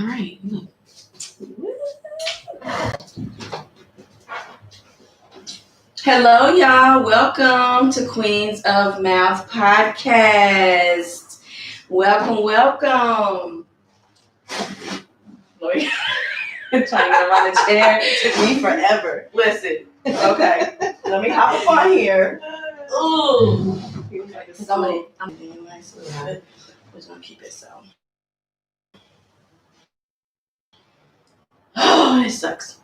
All right. Look. Hello, y'all. Welcome to Queens of Mouth podcast. Welcome. Lord, trying to get around the chair. It took me forever. Listen. Okay. Let me hop up on here. Ooh. Because I'm doing nice a little bit. I'm just gonna keep it so. Oh, it sucks.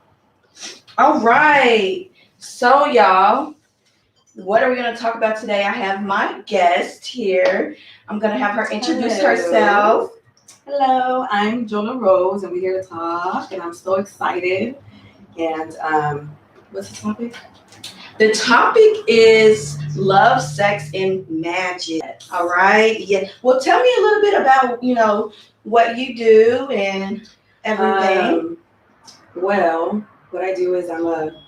All right. So, y'all, what are we going to talk about today? I have my guest here. I'm going to have her introduce herself. Hello, I'm Jonah Rose, and we're here to talk, and I'm so excited. And what's the topic? The topic is love, sex, and magic. All right. Yeah. Well, tell me a little bit about, what you do and everything. Well, what I do is I'm a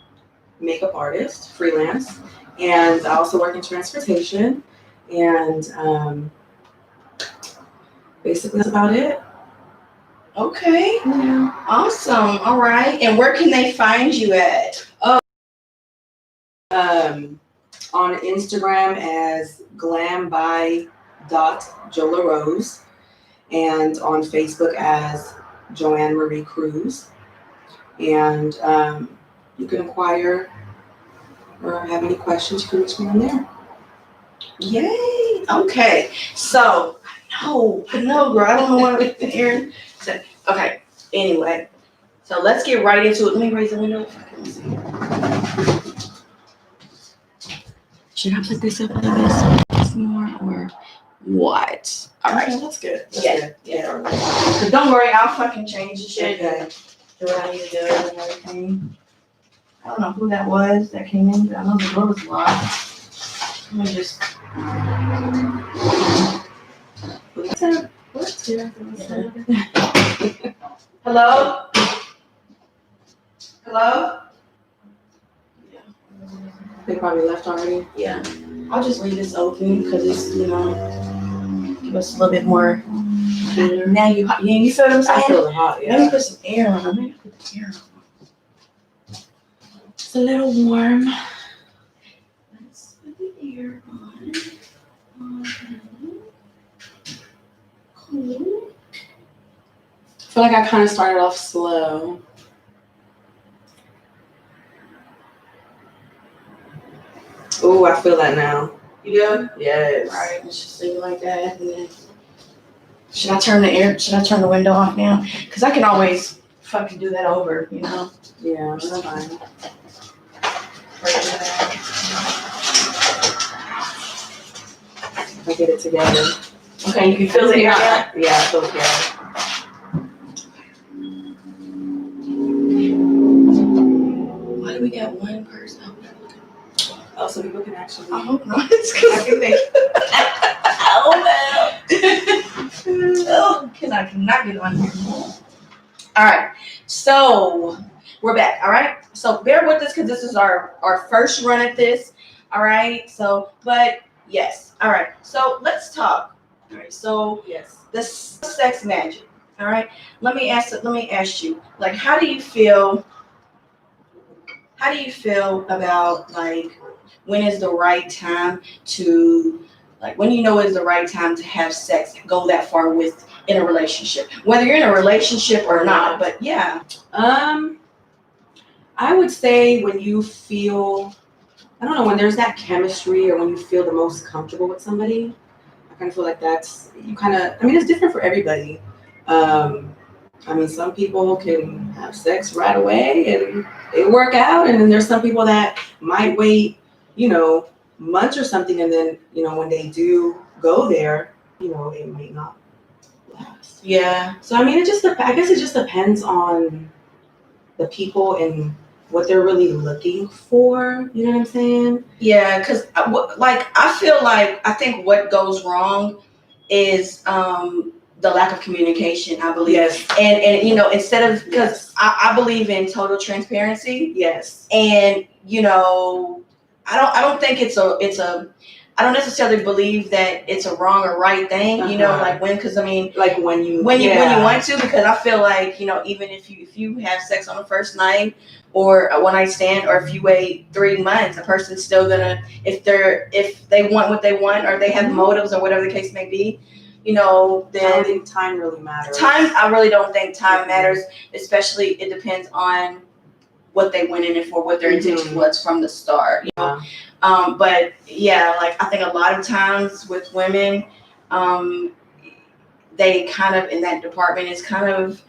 makeup artist, freelance, and I also work in transportation, and basically that's about it. Okay. Yeah. Awesome. All right. And where can they find you at? On Instagram as glamby.jolarose, and on Facebook as Joanne Marie Cruz. And you can inquire or have any questions, you can reach me on there. Yay. Okay. So, I know, girl. I don't know what I'm hearing. Okay. Anyway, so let's get right into it. Let me raise the window if I can see. Should I put this up a little bit more or what? All right. Okay, that's good. Yeah. But don't worry, I'll fucking change the shit. Okay. Do what I need to do and everything. I don't know who that was that came in, but I know the door was locked. Let me just. Hello? Yeah. They probably left already. Yeah. I'll just leave this open because it's, give us a little bit more. Now you feel what I'm saying? I feel hot, yeah. Let me put some air on. It's a little warm. Let's put the air on. Cool. I feel like I kind of started off slow. Oh, I feel that now. You do? Yes. All right, let's just leave it like that. And then, should I turn the window off now? Because I can always fucking do that over, Yeah, that's fine. I get it together. Okay, you can feel the air. Yeah, I feel it together. Why do we got one person? Oh, so people can actually. I hope not. It's because I can make. Oh, because I cannot get on here. All right, so we're back. All right, so bear with us because this is our first run at this. All right, so but yes. All right, so let's talk. All right, so Yes. the sex magic. All right, let me ask you, like, how do you feel about, like, when is the right time to, like, when you know is the right time to have sex, go that far in a relationship, whether you're in a relationship or not, but yeah. I would say when you feel, I don't know, when there's that chemistry or when you feel the most comfortable with somebody, I kind of feel like that's, it's different for everybody. Some people can have sex right away and it work out, and then there's some people that might wait, months or something, and then, when they do go there, it might not last. Yeah. So, I guess it just depends on the people and what they're really looking for. You know what I'm saying? Yeah, because, I think what goes wrong is the lack of communication, I believe. Yes. And instead of, because I believe in total transparency. Yes. And, I don't think it's a I don't necessarily believe that it's a wrong or right thing, you know, like because I mean, like when you when you want to, because I feel like, you know, even if you have sex on the first night or a one night stand, or if you wait 3 months, a person's still gonna, if they want what they want, or they have motives or whatever the case may be, you know, then I don't think time really matters. I really don't think time matters, especially it depends on what they went in it for, what their intention was from the start, you know. But yeah, like I think a lot of times with women, they kind of in that department is kind of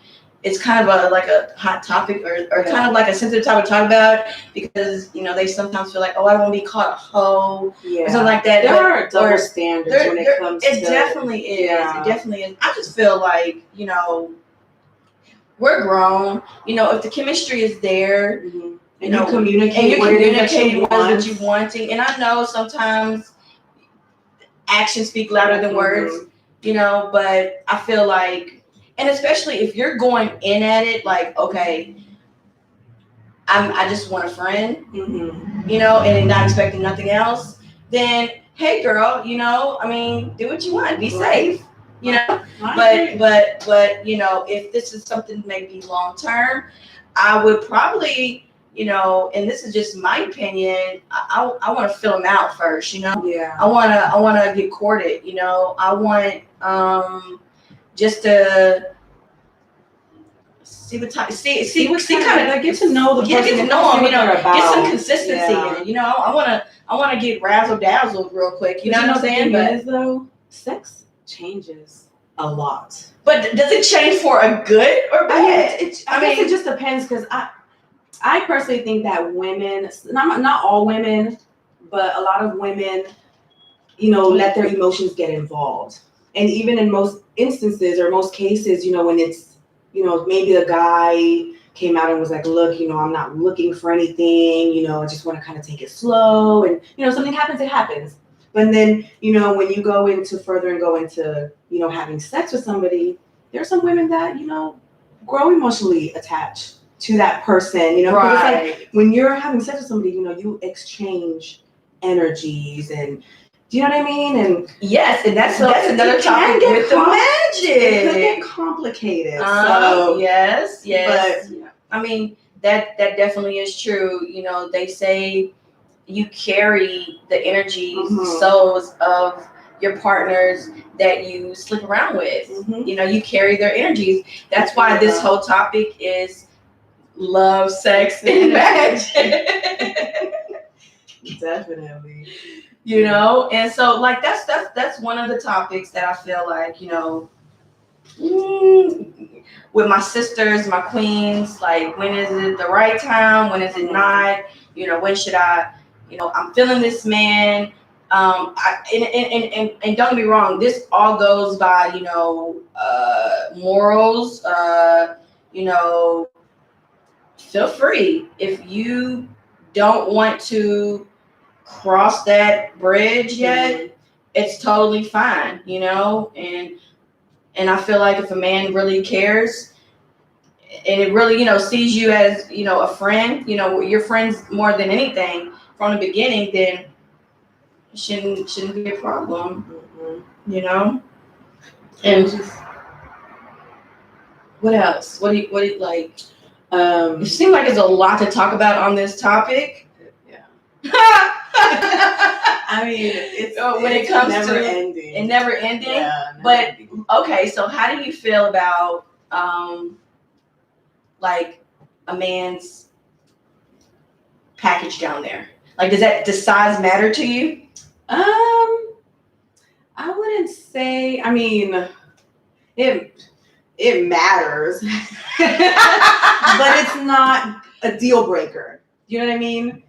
like a hot topic, or kind of like a sensitive topic to talk about, because you know they sometimes feel like, oh, I don't want to be called a hoe or something like that. There are double standards when it comes to it. Definitely is. It definitely is. I just feel like, you know, we're grown. You know, if the chemistry is there, and you communicate what you're wanting, and I know sometimes actions speak louder than words, you know, but I feel like, and especially if you're going in at it like, okay, I just want a friend, you know, and not expecting nothing else, then hey girl, you know, I mean, do what you want, be safe, you know. But you know, if this is something maybe long term, I would probably, you know, and this is just my opinion, I want to fill them out first, you know. I want to get courted, you know. I want just to see what type, see kind of like get to know the person, get to know them, you know, get some consistency Yeah. in it, you know. I want to get razzle dazzled real quick, you know what I'm saying? But is, though, sex changes a lot. But does it change for a good or bad? I mean, it just depends, because I personally think that women, not all women, but a lot of women, you know, let their emotions get involved. And even in most instances or most cases, you know, when it's, you know, maybe the guy came out and was like, look, you know, I'm not looking for anything, you know, I just want to kind of take it slow. And, you know, something happens, it happens. But then, you know, when you go into, you know, having sex with somebody, there are some women that, you know, grow emotionally attached to that person, you know. Right. It's like when you're having sex with somebody, you know, you exchange energies, and do you know what I mean? And yes, and that's another topic with the magic. It could get complicated. So yes, but I mean that definitely is true. You know, they say you carry the energy, souls of your partners that you sleep around with. You know, you carry their energies. That's why this whole topic is love, sex, and magic. Definitely. You know, and so like that's one of the topics that I feel like, you know, with my sisters, my queens, like when is it the right time? When is it not? You know, when should I, you know, I'm feeling this man. And don't get me wrong, this all goes by, you know, morals, you know, feel free. If you don't want to cross that bridge yet, it's totally fine, you know. And I feel like if a man really cares and it really, you know, sees you as, you know, a friend, you know, your friends more than anything from the beginning, then it shouldn't be a problem, you know. And what else? What do you like? It seems like there's a lot to talk about on this topic. Yeah. I mean, it's never ending. It never ending. Yeah, but okay, so how do you feel about like a man's package down there? Like, does size matter to you? I wouldn't say. I mean, it matters, but it's not a deal breaker. You know what I mean?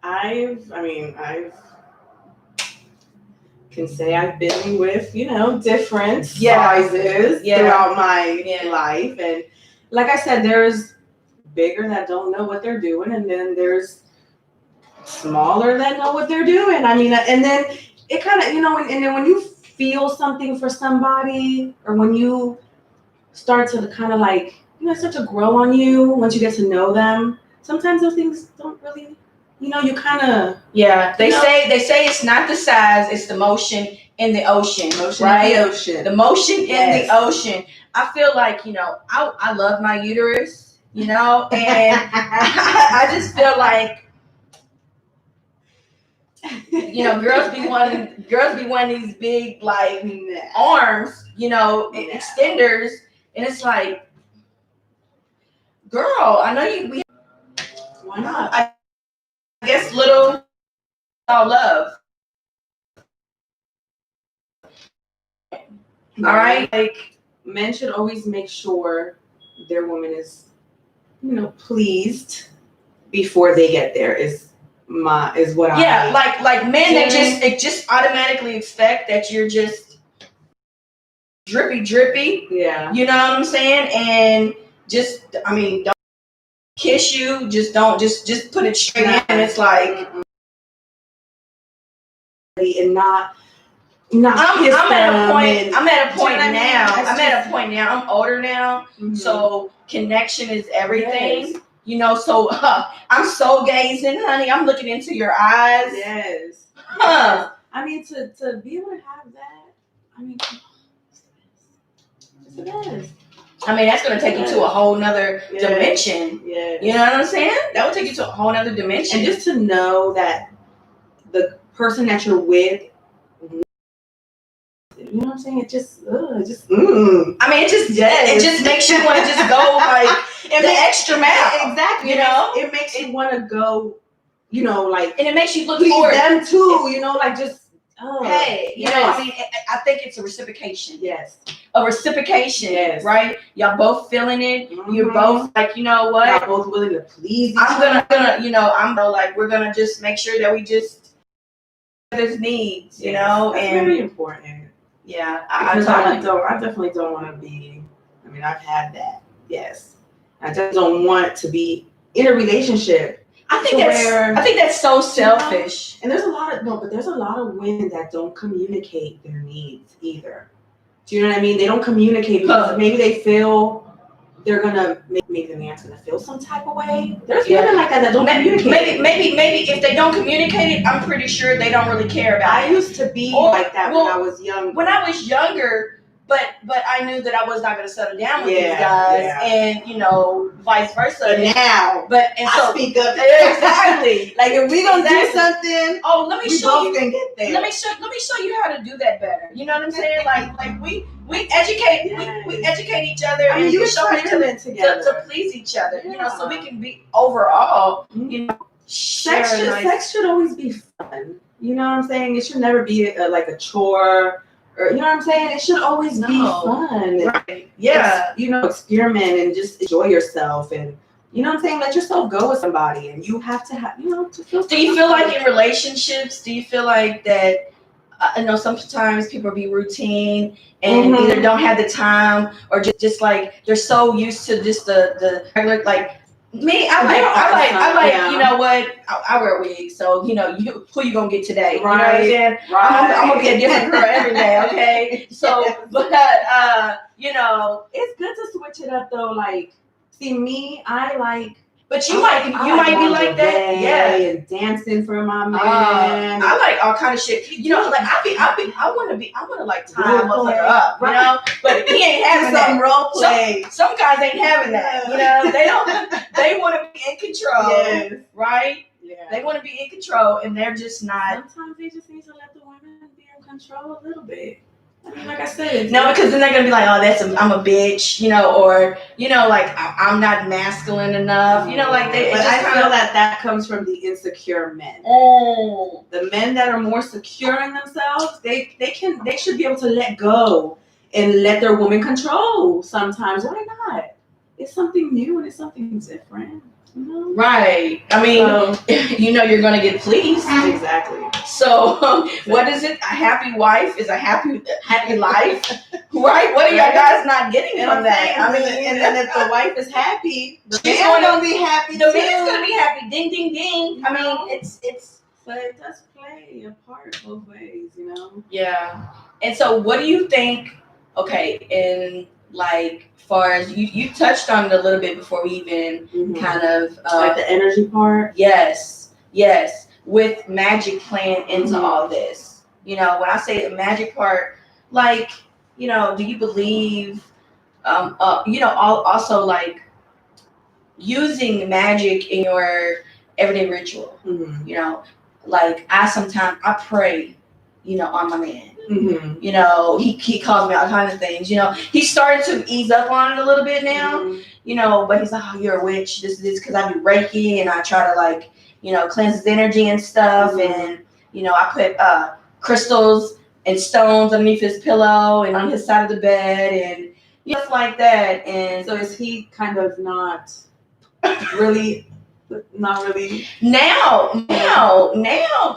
I've can say I've been with, you know, different sizes throughout my life, and like I said, there's bigger that don't know what they're doing, and then there's smaller that know what they're doing. I mean, and then it kind of, you know, and then when you feel something for somebody, or when you start to kind of like, you know, start to grow on you once you get to know them, sometimes those things don't really you kind of. Yeah, they say it's not the size, it's the motion in the ocean, Right? In the ocean. The motion in the ocean. I feel like, I love my uterus, and I just feel like, girls be wanting these big like arms, extenders, and it's like, girl, I know why not? I guess little all love. All right, like men should always make sure their woman is, pleased before they get there. Is what I. Yeah, like men they just automatically expect that you're just drippy. Yeah. You know what I'm saying? And just, don't kiss you. Just put it straight in. And it's like, and not. I'm at a point. I'm at a point now. I'm older now, so connection is everything. Yes. So I'm soul gazing, honey. I'm looking into your eyes. Yes. Huh. Yes. To be able to have that, it's the best. That's going to take you to a whole nother dimension. Yes. You know what I'm saying? That would take you to a whole nother dimension. And just to know that the person that you're with, you know what I'm saying? It just. It just makes you want to just go like the extra mile. Exactly. It makes you want to go. And it makes you look please forward them too. Just. Hey, I think it's a reciprocation. Yes. A reciprocation. Yes. Right? Y'all both feeling it. Mm-hmm. You're both like, you know what? Y'all both willing to please each other. We're gonna just make sure that we just there's needs, That's and very important. Yeah, I definitely don't want to be. I've had that. Yes, I just don't want to be in a relationship. I think that's so selfish. And there's a lot of women that don't communicate their needs either. Do you know what I mean? They don't communicate because maybe they feel they're gonna maybe the man's gonna feel some type of way. There's women like that don't communicate. Maybe if they don't communicate it, I'm pretty sure they don't really care about it. I used to be like that when I was younger. When I was younger, but I knew that I was not gonna settle down with these guys, and vice versa. But I speak up. Exactly. Like if we gonna do something, let me show you. Can get there. Let me show you how to do that better. You know what I'm saying? Like we educate we educate each other, and you show each other to please each other. So we can be overall. Sex should always be fun. You know what I'm saying? It should never be like a chore. Or, you know what I'm saying? It should always be fun. Right. Yeah. Experiment and just enjoy yourself, and you know what I'm saying? Let yourself go with somebody, and you have to have, to feel. Do you feel like in relationships? Do you feel like that? I know sometimes people be routine and either don't have the time or just like they're so used to just the regular like. Me, I like. You know what? I wear a wig, so who you gonna get today? Right. You know what I'm saying? Right. I'm gonna be a different girl every day. Okay. So, but it's good to switch it up though. Like, see me, I like. But you might be like that, yeah. And dancing for my man. I like all kind of shit. Like I want to like tie a motherfucker up, But he ain't having some role play. Some guys ain't having that, They want to be in control, right? Yeah. They want to be in control, and they're just not. Sometimes they just need to let the women be in control a little bit. Like I said, no, because then they're gonna be like, "Oh, I'm a bitch," or like I'm not masculine enough, like they. But I feel that comes from the insecure men. Oh, the men that are more secure in themselves, they should be able to let go and let their woman control. Sometimes, why not? It's something new and it's something different. Right. You're gonna get pleased. Exactly. So, what is it? A happy wife is a happy life, right? What are y'all guys not getting from that? And then if the wife is happy, the man's gonna be happy. The man's gonna be happy. Ding, ding, ding. It's. But it does play a part both ways, Yeah. And so, what do you think? Okay, in like far as you touched on it a little bit before we even kind of like the energy part. Yes. Yes, with magic playing into Mhm. all this. You know, when I say the magic part, like, you know, do you believe, also like using magic in your everyday ritual? Mhm. You know, like I pray, you know, on my man. Mhm. You know, he calls me all kinds of things. You know, he's starting to ease up on it a little bit now. Mhm. You know, but he's like, oh, you're a witch. This because I do Reiki and I try to like, you know, cleanse his energy and stuff. Mhm. And you know, I put crystals and stones underneath his pillow and on his side of the bed and stuff like that. And So is he kind of not really? now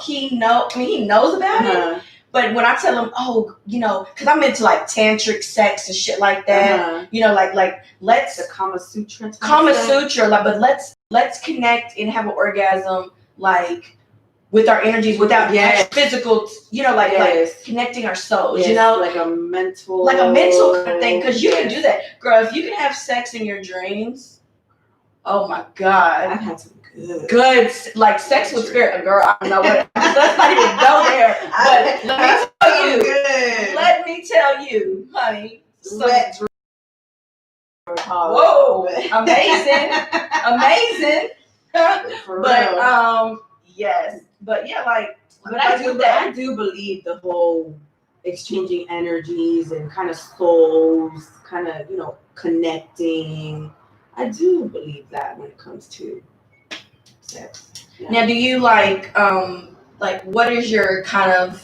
he knows about it. But when I tell him, oh, you know, because I'm into like tantric sex and shit like that, you know, like let's the Kama Sutra. Like, but let's connect and have an orgasm like with our energies without physical, you know, like connecting our souls, you know, like a mental kind of thing. Because you can do that, girl. If you can have sex in your dreams, oh my god, I've had some good like sex with spirit, girl. I don't know what. Let's not even go there. But let me tell you, honey. Whoa, amazing. But yes, but yeah, like. But I do believe the whole exchanging energies and kind of souls, kind of, you know, connecting. I do believe that when it comes to sex. Yeah. Now, do you like what is your kind of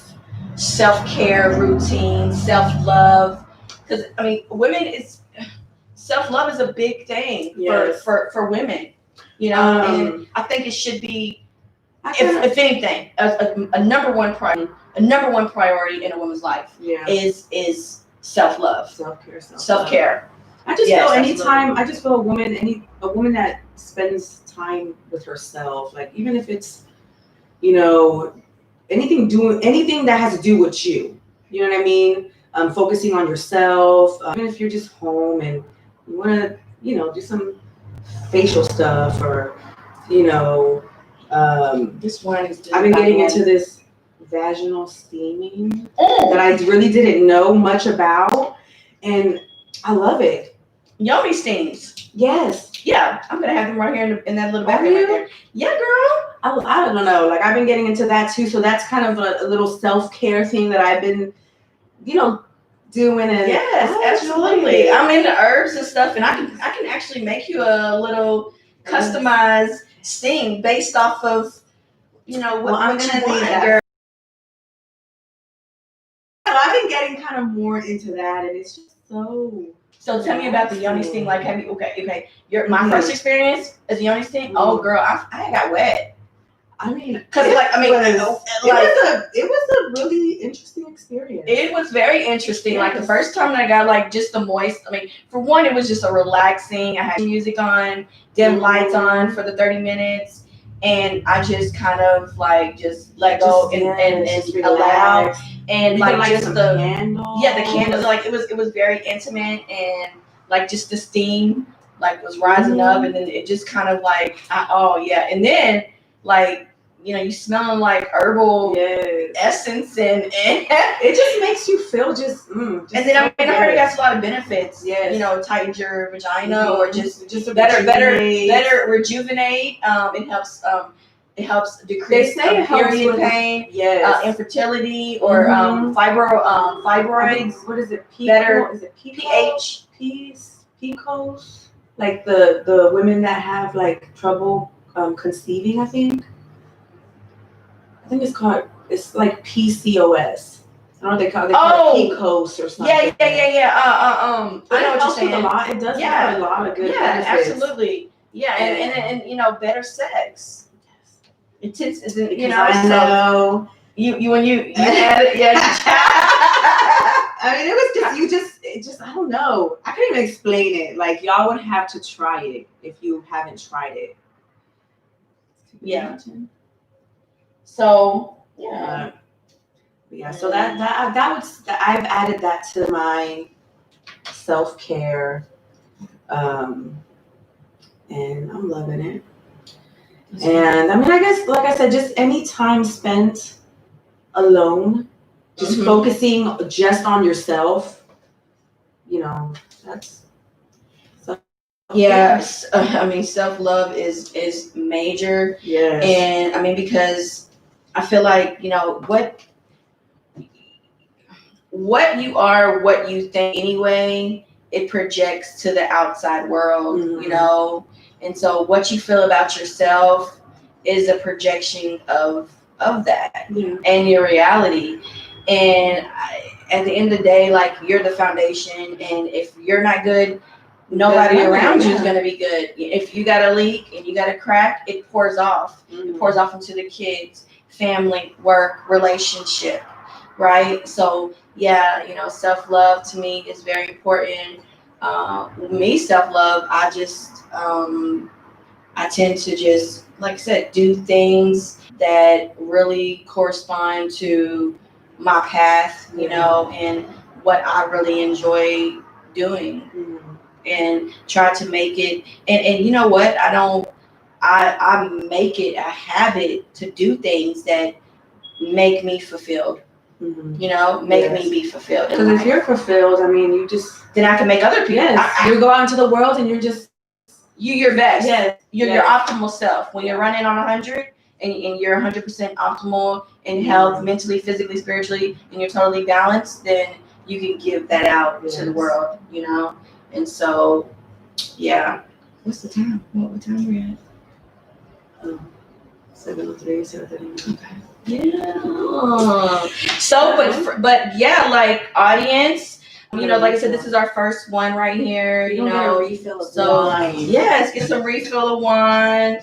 self-care routine, self-love? Because I mean, self-love is a big thing for women, you know, and I think it should be, if anything, a number one priority in a woman's life is self-love, self-care. I just feel anytime, I just feel a woman that spends time with herself, like even if it's, you know, anything that has to do with you, you know what I mean? Focusing on yourself, even if you're just home and you want to, you know, do some facial stuff or, you know, this one is. I've been getting into this vaginal steaming that I really didn't know much about, and I love it. Yoni steams. Yes. Yeah, I'm gonna have them right here in that little bathroom right there. Yeah, girl. I don't know. Like I've been getting into that too, so that's kind of a little self-care thing that I've been, you know, doing. And yes, absolutely. I'm into herbs and stuff, and I can actually make you a little customized steam based off of, you know, what I'm gonna need that. Girl. I've been getting kind of more into that, and it's just so. So tell me about the Yoni steam. Like, have you? Okay. My first experience as a Yoni steam. Oh, girl, I got wet. I mean, it was a really interesting experience. It was very interesting. Yes. Like the first time that I got like just the moist. I mean, for one, it was just a relaxing. I had music on, dim lights on for the 30 minutes, and I just kind of like just let go and allow. And like just the candles. Yeah, the candles. Like it was very intimate, and like just the steam like was rising up, and then it just kind of like and then like, you know, you smelling like herbal essence, and it just makes you feel just and then I heard it has a lot of benefits. Yes. You know, tightens your vagina or just better rejuvenate. It helps decrease period pain, infertility, or fibroids. What is it? pH? PCOS? Like the women that have like trouble conceiving, I think it's like PCOS. I don't know what they call it. PCOS or something. Yeah. I know what you're saying. A lot. It does have a lot of good benefits. Absolutely. Yeah, and you know, better sex. It's you know. I know. You when you had it, yeah. I mean, it was just I don't know. I can't even explain it. Like y'all would have to try it if you haven't tried it. Yeah. So so I've added that to my self-care, and I'm loving it. And I mean, I guess, like I said, just any time spent alone, just focusing just on yourself, you know, that's yes. I mean, self-love is major. Yes. And I mean, because I feel like, you know, what you are, what you think anyway, it projects to the outside world, you know. And so what you feel about yourself is a projection of that and your reality. And at the end of the day, like, you're the foundation, and if you're not good, nobody around you is going to be good. If you got a leak and you got a crack, it pours off. It pours off into the kids, family, work, relationship, right? So yeah, you know, self-love to me is very important. Self-love, I tend to just, like I said, do things that really correspond to my path, you know, and what I really enjoy doing, and try to make it. And you know what? I make it a habit to do things that make me fulfilled. You know, make me be fulfilled. Because if you're fulfilled, I mean, you just then I can make other people. Yes, you go out into the world and you're just your best. Yes, you're your optimal self. When you're running on 100 and you're 100% optimal in health, mentally, physically, spiritually, and you're totally balanced, then you can give that out to the world. You know, and so yeah. What's the time? What time are we at? 7:03, 7:30. Okay. Yeah. So, but yeah, like, audience, you know, like I said, this is our first one right here. You know, get a refill of so wine. yes, get some refill of wine.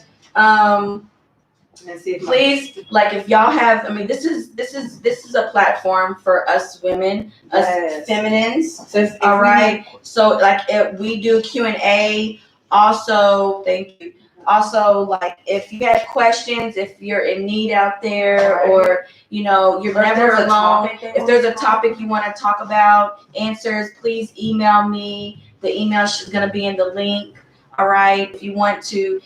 Please, like, if y'all have, I mean, this is a platform for us women, us feminines. So all right. So like, if we do Q&A. Also, thank you. Also, like, if you have questions, if you're in need out there, or you know, you're never alone. If there's a topic you want to talk about, answers, please email me. The email is going to be in the link. All right. If you want to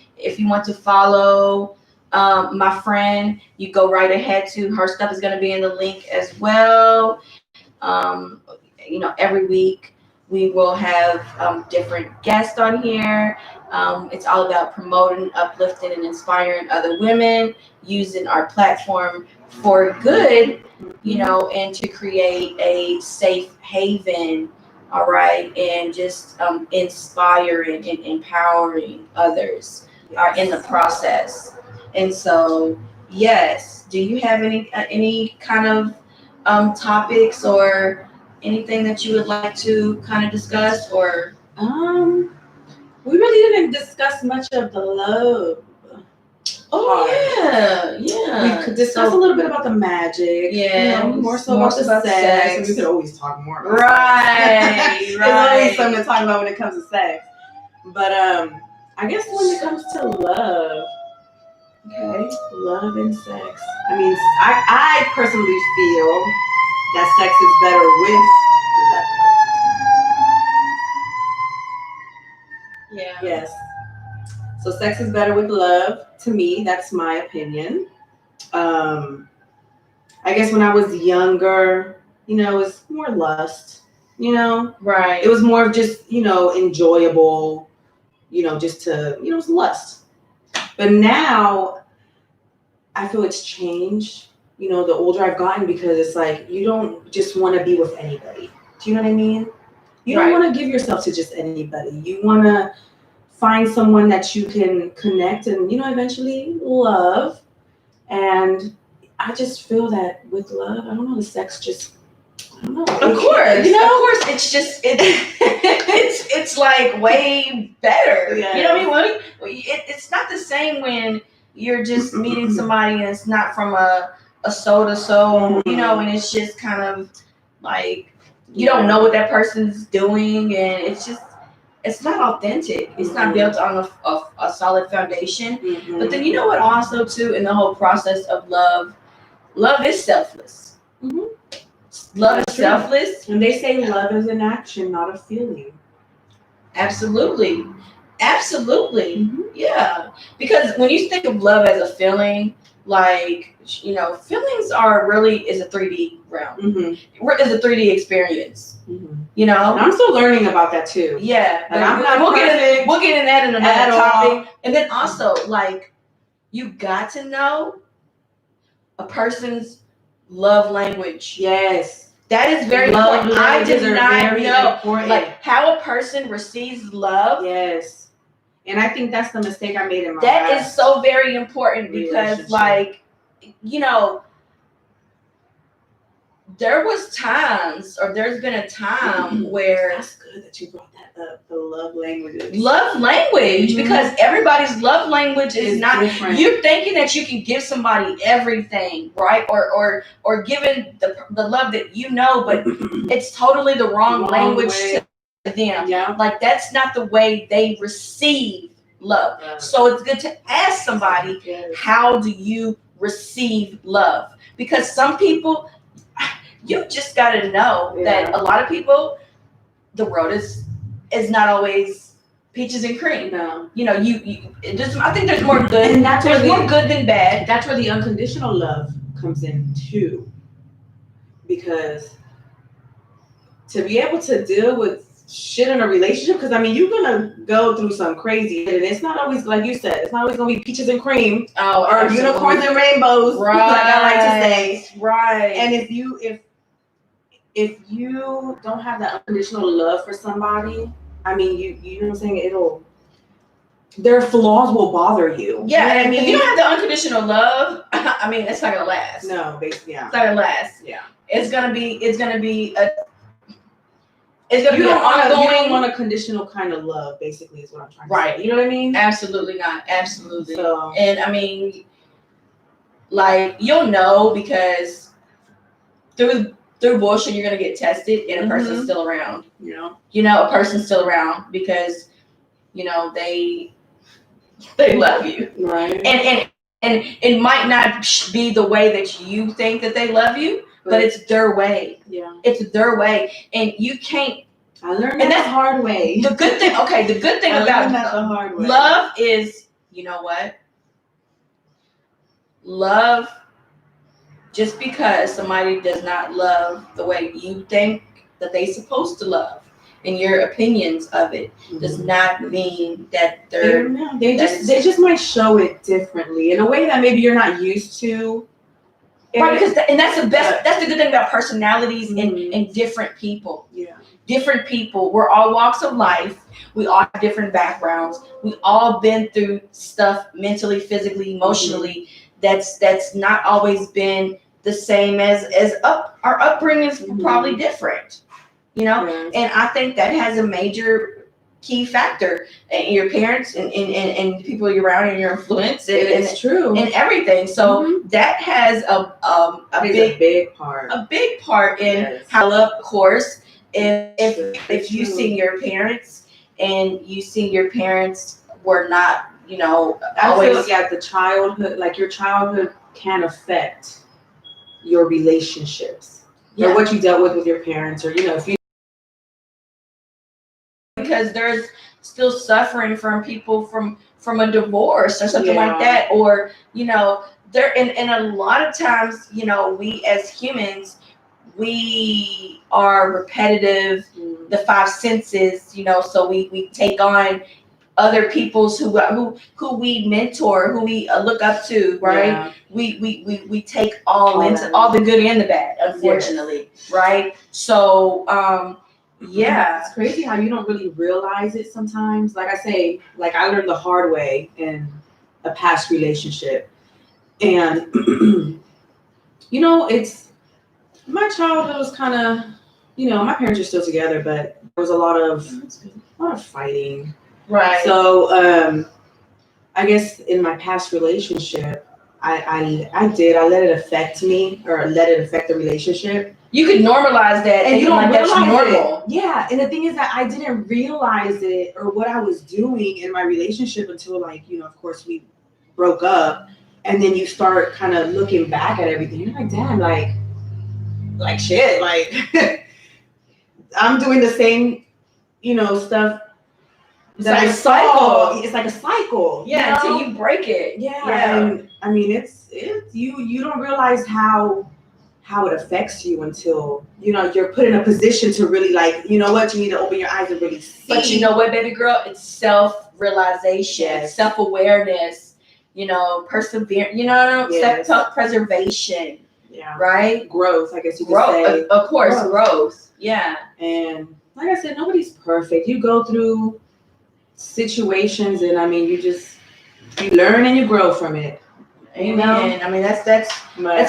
follow my friend, you go right ahead to her stuff is going to be in the link as well. You know, every week we will have different guests on here. It's all about promoting, uplifting, and inspiring other women, using our platform for good, you know, and to create a safe haven. All right, and just inspiring and empowering others are in the process. And so, yes, do you have any kind of topics or anything that you would like to kind of discuss? Or we really didn't discuss much of the love. Yeah. We could discuss a little bit about the magic. Yeah, you know, more so about the sex. And we could always talk more about sex. There's always something to talk about when it comes to sex. But I guess when it comes to love, love and sex. I mean, I personally feel that sex is better with love. Yeah. Yes. So sex is better with love. To me, that's my opinion. I guess when I was younger, you know, it was more lust, you know? Right. It was more of just, you know, enjoyable, you know, just to, you know, it's lust. But now I feel it's changed, you know, the older I've gotten, because it's like, you don't just want to be with anybody. Do you know what I mean? You don't want to give yourself to just anybody. You want to find someone that you can connect and, you know, eventually love. And I just feel that with love, I don't know, the sex just, I don't know. Of course, you know, of course, it's just it's like way better. Yeah. You know what I mean? It's not the same when you're just meeting somebody and it's not from a soul to soul, you know, and it's just kind of like you don't know what that person's doing, and it's not authentic. It's not built on a solid foundation. But then you know what? Also, too, in the whole process of love is selfless. Love is selfless. And they say love is an action, not a feeling. Absolutely. Absolutely. Mm-hmm. Yeah. Because when you think of love as a feeling, like, feelings are really is a 3D realm. Mm-hmm. Is a 3D experience. Mm-hmm. You know? And I'm still learning about that too. Yeah. Like, I'm not we'll perfect get in that in another at topic. all. And then also, like, you got to know a person's love language. Yes. That is very love important. I did not know important. like how a person receives love. Yes. And I think that's the mistake I made in my That last is so very important because, like, there's been a time where that's good that you brought that up. The love languages. Love language, because everybody's love language is not different. You're thinking that you can give somebody everything, right? Or giving the love that but it's totally the wrong language to them. Yeah. Like, that's not the way they receive love. So it's good to ask somebody, how do you receive love? Because some people, you just got to know that a lot of people, the road is not always peaches and cream. No. I think there's more good. And that's there's more good than bad. That's where the unconditional love comes in too. Because to be able to deal with shit in a relationship, because you're gonna go through some crazy, and it's not always, like you said, it's not always gonna be peaches and cream or absolutely. unicorns and rainbows, right? Like I like to say, right? And if you don't have that unconditional love for somebody, you know what I'm saying, their flaws will bother you. Yeah, and if you don't have the unconditional love, it's not gonna last. No, basically, yeah. It's not gonna last. Yeah. It's gonna be you don't want a conditional kind of love, basically, is what I'm trying to say. Right. You know what I mean? Absolutely not. Absolutely. So, and like, you'll know because through bullshit you're gonna get tested, and a person's still around. A person's still around because they love you. Right. And it might not be the way that you think that they love you, but it's their way. Yeah. It's their way. And you can't. I learned that the hard way. The good thing about the hard way. Love is, you know what? Love, just because somebody does not love the way you think that they're supposed to love, and your opinions of it, does not mean that they just might show it differently in a way that maybe you're not used to. Right, because that's the best. That's the good thing about personalities and different people. Yeah, different people. We're all walks of life. We all have different backgrounds. We all been through stuff mentally, physically, emotionally. That's not always been the same as our upbringing is probably different. And I think that has a major key factor in your parents and people you're around and your influence. It's true. And everything. So that has a big part. A big part in how love, of course. If you see your parents and you see your parents were not, always. The childhood, like your childhood can affect your relationships or what you dealt with your parents, or if you. Because there's still suffering from people from a divorce or something like that, or there and a lot of times we as humans, we are repetitive, the five senses, so we take on other people's who we mentor, who we look up to, right? We take all into all the good and the bad, unfortunately, right? So it's crazy how you don't really realize it sometimes. Like I say, like I learned the hard way in a past relationship, and it's my childhood was kind of, my parents are still together, but there was a lot of fighting. Right. So I guess in my past relationship, I let it affect me, or let it affect the relationship. You could normalize that, and you don't realize that's normal. Yeah, and the thing is that I didn't realize it or what I was doing in my relationship until, of course, we broke up, and then you start kind of looking back at everything. You're like, damn, like shit, like I'm doing the same, stuff It's like a cycle. It's like a cycle. Yeah, until you break it. Yeah. And I mean, it's you don't realize how it affects you until you're put in a position to really, like, you know what, you need to open your eyes and really see. But you know what, baby girl, it's self-realization, self-awareness, perseverance, self-preservation. Yeah. Right? Growth, I guess you could say. Of course, growth. Yeah. And like I said, nobody's perfect. You go through situations, and I mean, you learn and you grow from it. Amen. I mean, that's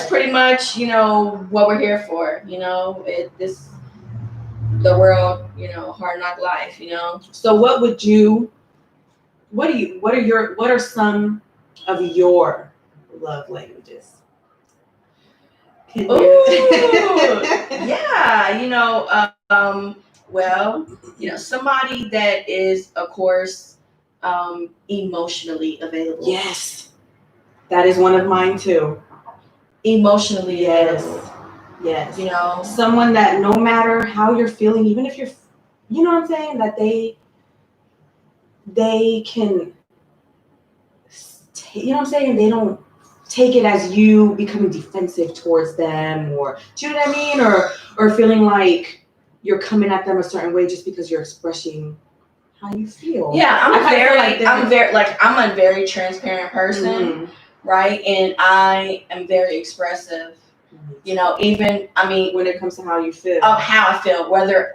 pretty much, what we're here for. The world, hard knock life, So what are some of your love languages? Yeah, well, somebody that is, of course, emotionally available. Yes, that is one of mine too. Emotionally available. Yes. Someone that no matter how you're feeling, even if you're, you know what I'm saying, that they can, you know what I'm saying, they don't take it as you becoming defensive towards them, or do you know what I mean, or feeling like you're coming at them a certain way just because you're expressing how you feel. Yeah, I'm a very transparent person, right? And I am very expressive. Even, I mean, when it comes to how you feel. How I feel, whether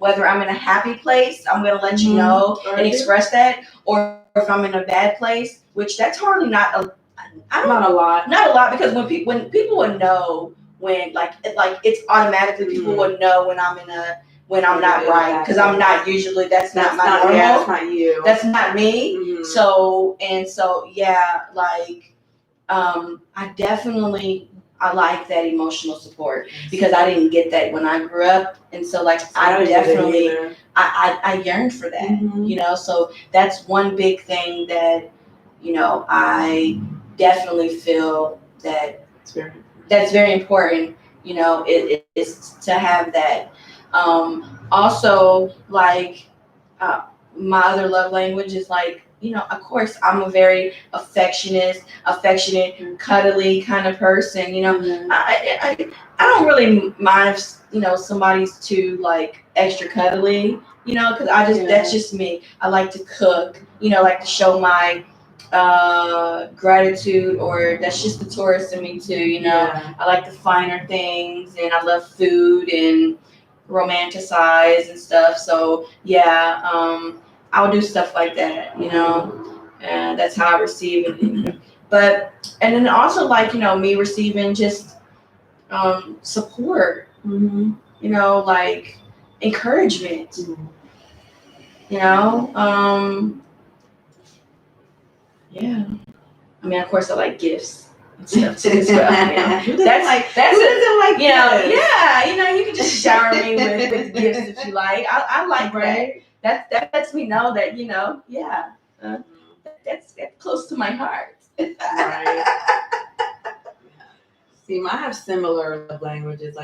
I'm in a happy place, I'm gonna let you know and express that, or if I'm in a bad place, which that's hardly not a lot, because when people would know when it's automatically people would know when I'm not right, because I'm not usually, that's not my normal. Yeah, that's not you. That's not me. Mm-hmm. So yeah, I like that emotional support, because I didn't get that when I grew up, and so I definitely I yearned for that. Mm-hmm. So that's one big thing that I definitely feel that that's very important. It is to have that. Also, my other love language is of course, I'm a very affectionate, cuddly kind of person. Mm-hmm. I don't really mind if somebody's too extra cuddly. Because that's just me. I like to cook. Like to show my gratitude, or that's just the tourist in me too. I like the finer things, and I love food and romanticize and stuff. So yeah, I'll do stuff like that, and that's how I receive it. But, and then also me receiving just support, encouragement, yeah. I mean, of course, I like gifts and stuff too as well. Who doesn't like gifts? Yeah, you can just shower me with gifts if you like. I like that. That lets me know that that's close to my heart. Right. See, I have similar love languages.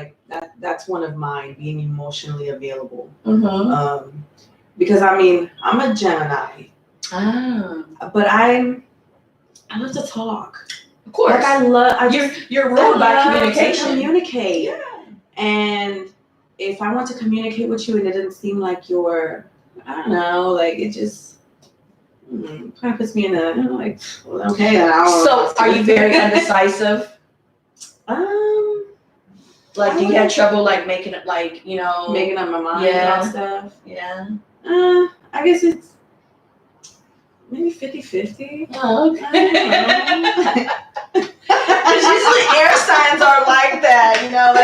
That's one of mine, being emotionally available. Mm-hmm. Because I mean, I'm a Gemini. But I love to talk. Of course. You're ruled by communication. Communicate. Yeah. And if I want to communicate with you and it doesn't seem like you're, I don't know, it just kind of puts me in a, okay. So are you very undecisive? Do you have trouble making it making up my mind about stuff? Yeah. I guess it's maybe 50-50. Oh, okay. Because usually air signs are like that,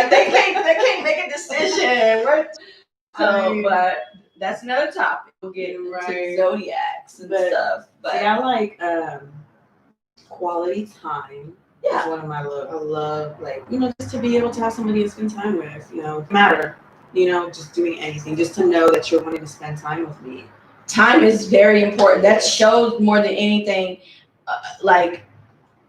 they can't make a decision. But that's another topic. We'll get into zodiacs and stuff. But I like quality time. Yeah, one of my love. I love just to be able to have somebody to spend time with. No matter just doing anything, just to know that you're wanting to spend time with me. Time is very important. That shows more than anything.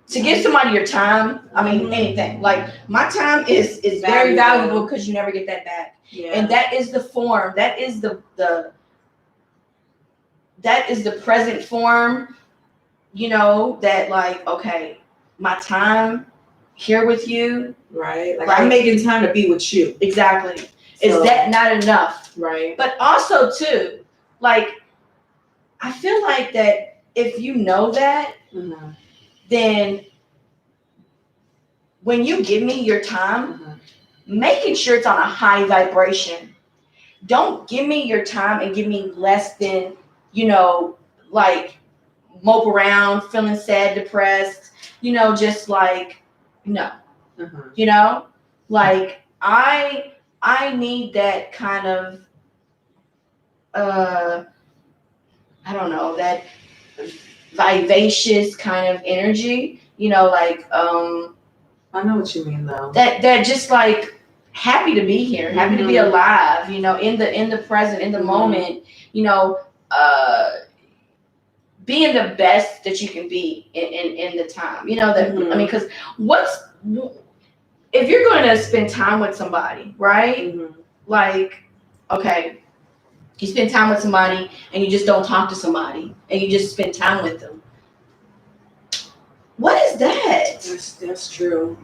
To give somebody your time. I mean, anything. My time is very valuable, because you never get that back. Yeah. And that is the form. That is the that is the present form, you know, that like, okay, my time here with you. Right. Like, Like, I'm making time to be with you. Exactly. So, Is that not enough? Right. But also too, like, I feel like that if you know that, then when you give me your time, making sure it's on a high vibration. Don't give me your time and give me less than, you know, like mope around, feeling sad, depressed, you know, just like, no, you know, like I need that kind of, I don't know, that vivacious kind of energy, you know, like, I know what you mean though. That just like happy to be here, happy to be alive, you know, in the present, in the moment, you know, being the best that you can be in the time, you know, that I mean, because if you're going to spend time with somebody, right? Like, okay, you spend time with somebody and you just don't talk to somebody and you just spend time with them. What is that? That's true.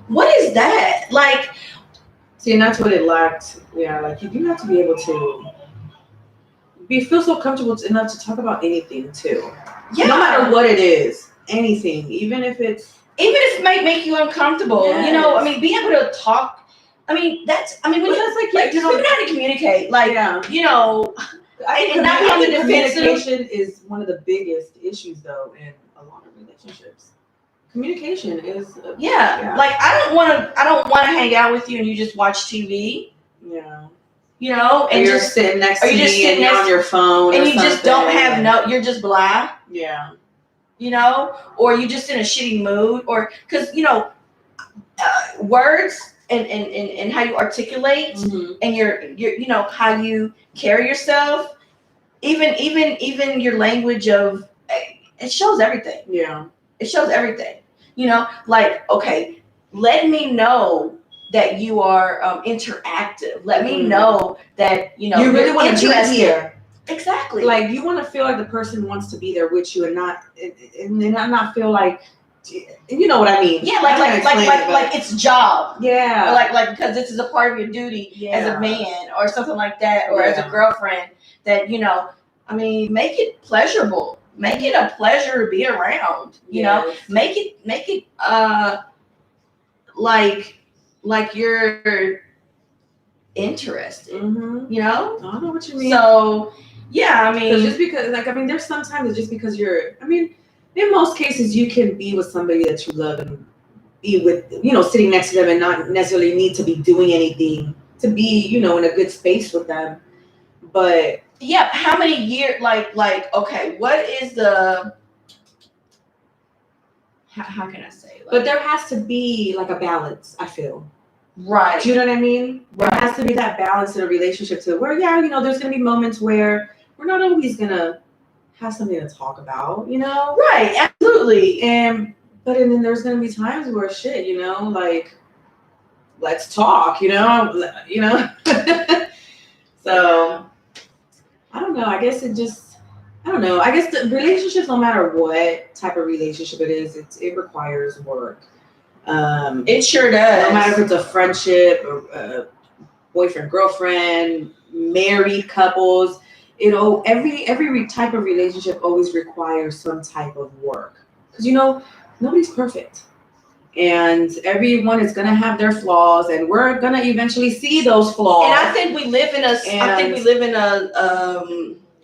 What is that? Like, see, and that's what it lacked. Yeah, like you do have to be able to feel so comfortable enough to talk about anything too. Yeah. No matter what it is, anything, even if it might make you uncomfortable. Yes. You know, I mean, being able to talk. I mean, that's. I mean, when that's like you know, how to communicate. Like, yeah. You know, and not be on the defensive. Communication is one of the biggest issues, though, in a lot of relationships. Communication is. Yeah. Like I don't want to hang out with you and you just watch TV. Yeah. You know, and you're just sitting next to me and you're on your phone, and you just don't have you're just blah. Yeah. You know, or you just in a shitty mood, or because you know, words and how you articulate and your you know how you carry yourself, even your language of it shows everything. Yeah, it shows everything. You know, like okay, let me know that you are interactive. Let me know that you know you really want to be here. Exactly. Like you want to feel like the person wants to be there with you, and not feel like, you know what I mean? Yeah, like it's job. Yeah. Like because this is a part of your duty as a man or something like that, or as a girlfriend. That you know, I mean, make it pleasurable. Make it a pleasure to be around. You know, make it like you're interested. You know, I know what you mean. So yeah, I mean, just because like I mean, there's sometimes it's just because you're. I mean, in most cases, you can be with somebody that you love and be with, you know, sitting next to them and not necessarily need to be doing anything to be, you know, in a good space with them. But yeah, how many years? Like okay, what is the? How can I say? Like, but there has to be like a balance. I feel. Right. Do you know what I mean? Right. There has to be that balance in a relationship to where, yeah, you know, there's going to be moments where we're not always going to have something to talk about, you know? Right, absolutely. But then there's going to be times where shit, you know, like, let's talk, you know? So, I don't know. I guess I don't know. I guess the relationships, no matter what type of relationship it is, it requires work. It sure does. No matter if it's a friendship, or boyfriend, girlfriend, married couples, you know, every type of relationship always requires some type of work. Because you know, nobody's perfect, and everyone is gonna have their flaws, and we're gonna eventually see those flaws. And I think we live in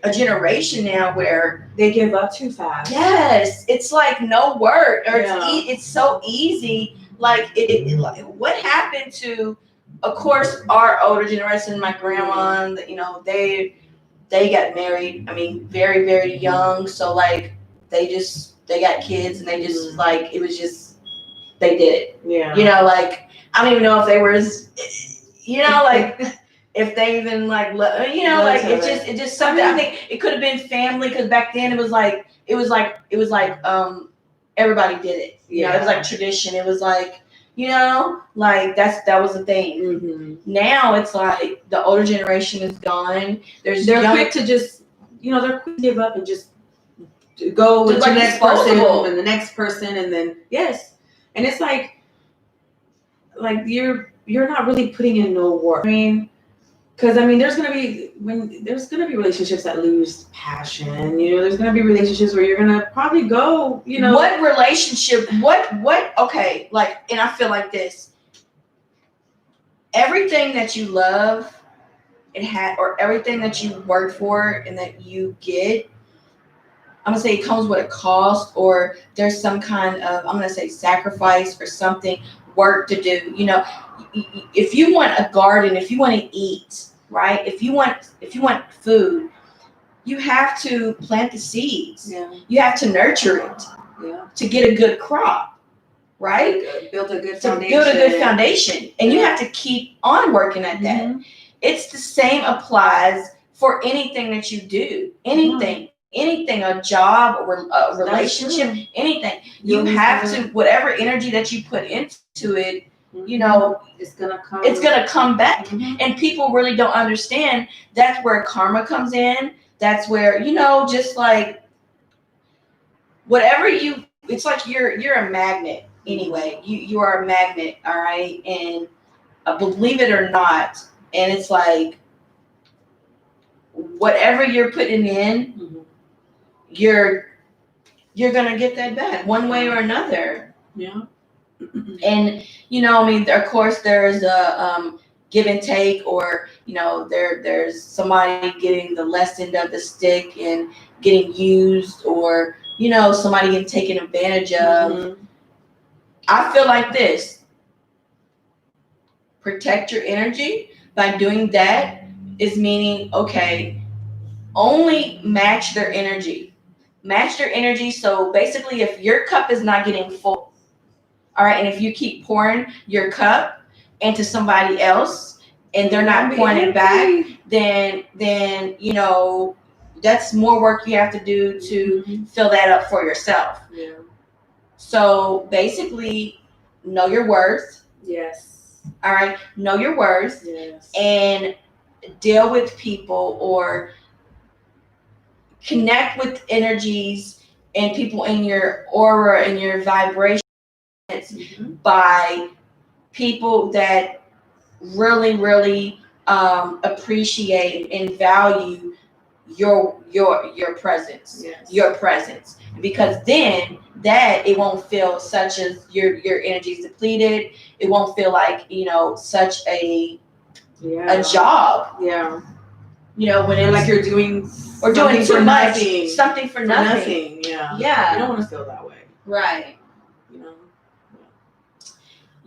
a generation now where they give up too fast. Yes, it's like no work, or it's so easy. Like like what happened to, of course, our older generation, my grandma, and you know, they got married. I mean, very very young. So like they got kids, and they just like it was just they did it. Yeah. You know, like I don't even know if they were, you know, like. If they even like, you know, like it just something. I think it could have been family because back then it was like everybody did it. You know, it was like tradition. It was like, you know, like that was the thing. Now it's like the older generation is gone. They're quick to just they're quick to give up and just go with the next person and the next person, and then yes, and it's like you're not really putting in no work. I mean, because there's gonna be relationships that lose passion. There's gonna be relationships where you're gonna probably go. What relationship? What? Okay, and I feel like this. Everything that you love, or everything that you work for and that you get, I'm gonna say it comes with a cost, or there's some kind of, I'm gonna say, sacrifice or something, work to do. If you want a garden, if you want to eat, right? If you want food, you have to plant the seeds. Yeah. You have to nurture it. Yeah. To get a good crop, right? Build a good foundation. And you have to keep on working at that. Mm-hmm. It's the same applies for anything that you do. Anything, a job or a relationship, anything. You have to, whatever energy that you put into it, it's gonna come back. Mm-hmm. And people really don't understand. That's where karma comes in. That's where, just like whatever it's like you're a magnet anyway. You are a magnet, all right? And believe it or not, and it's like whatever you're putting in, mm-hmm. you're gonna get that back one way or another. Yeah. And of course there's a give and take, or there's somebody getting the less end of the stick and getting used, or somebody getting taken advantage of. Mm-hmm. I feel like this: protect your energy. By doing that is meaning, okay, only match their energy. So basically, if your cup is not getting full, all right, and if you keep pouring your cup into somebody else and they're not pouring it back, then that's more work you have to do to mm-hmm. fill that up for yourself. Yeah. So basically, know your worth. Yes. All right, know your worth. Yes. And deal with people or connect with energies and people in your aura and your vibration, mm-hmm. by people that really, really appreciate and value your presence. Yes. Your presence, because then that it won't feel such as your energy is depleted. It won't feel like such a job. Yeah. When it's like you're doing or doing too much, something for nothing. Nothing. Yeah. You don't want to feel that way. Right.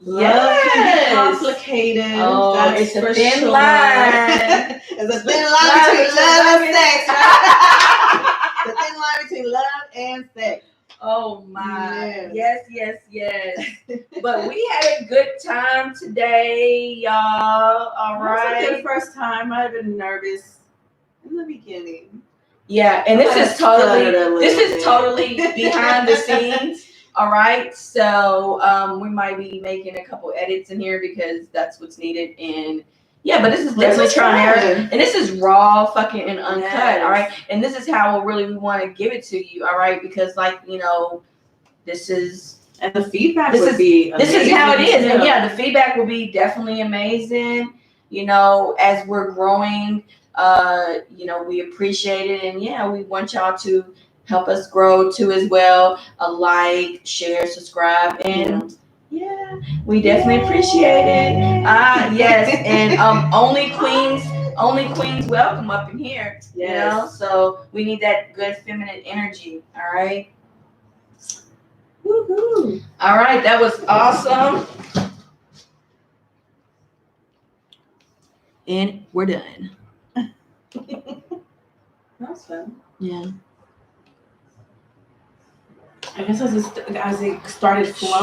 Love can be complicated. Oh, that's it's a thin line. It's a thin line between love and sex. Right? The thin line between love and sex. Oh my. Yes. But we had a good time today, y'all. All right. It was a good first time. I've been nervous in the beginning. Yeah, and this is totally behind the scenes. All right, so we might be making a couple edits in here because that's what's needed. And yeah, but this is definitely trial and error, and this is raw, fucking, and uncut. Yes. All right, and this is how we want to give it to you. All right, because this is, and the feedback would be amazing. This is how it is, and yeah, the feedback will be definitely amazing. As we're growing, we appreciate it, and yeah, we want y'all to help us grow too as well. A share, subscribe, and yeah, we definitely appreciate it. Yes, and only queens welcome up in here. Yes. So we need that good feminine energy. All right. Woohoo! All right, that was awesome. And we're done. That was fun. Yeah. I guess as it started flowing.